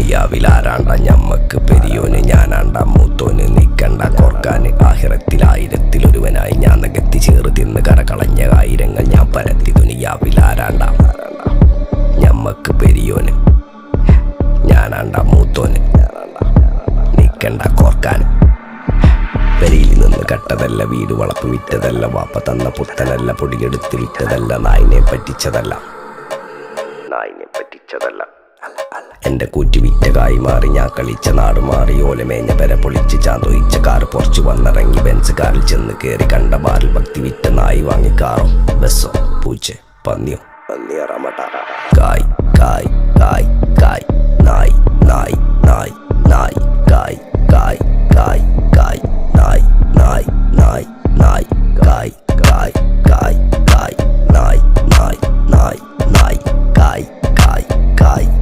ദുനിയാവിലാരാണ്ട ഞമ്മക്ക് പെരിയോന് ഞാനാണ്ട മൂത്തോന് നിക്കണ്ട കോർക്കാന് ആഹിറത്തിൽ ആയിരത്തിലൊരുവനായി ഞാൻ നകത്തി ചേറ് തിന്ന് കരകളഞ്ഞ ആയിരങ്ങൾ ഞാൻ പരത്തി ദുനിയാവിലാരാണ്ട ഞമ്മക്ക് പെരിയോന് ഞാനാണ്ട മൂത്തോന് നിക്കണ്ട കോർക്കാന് പെരിയിൽ നിന്ന് കട്ടതല്ല വീട് വളപ്പ് വിറ്റതല്ല വാപ്പ തന്ന പുത്തനല്ല പൊടിയെടുത്ത് വിറ്റതല്ല നായിനെ പറ്റിച്ചതല്ല എന്റെ കൂറ്റി വിറ്റ കായി മാറി ഞാൻ കളിച്ച നാട് മാറി ഓലമേഞ്ഞ പെര പൊളിച്ച് ചാന്തൊയിച്ച കാറ് പൊറച്ചു വന്നിറങ്ങി ബെൻസ് കാറിൽ ചെന്ന് കയറി കണ്ട ബാറിൽ ഭക്തി വിറ്റ നായി വാങ്ങി കാറോ ബസ്സോ പൂച്ച പന്നിയോ കായ് കായ് കായ്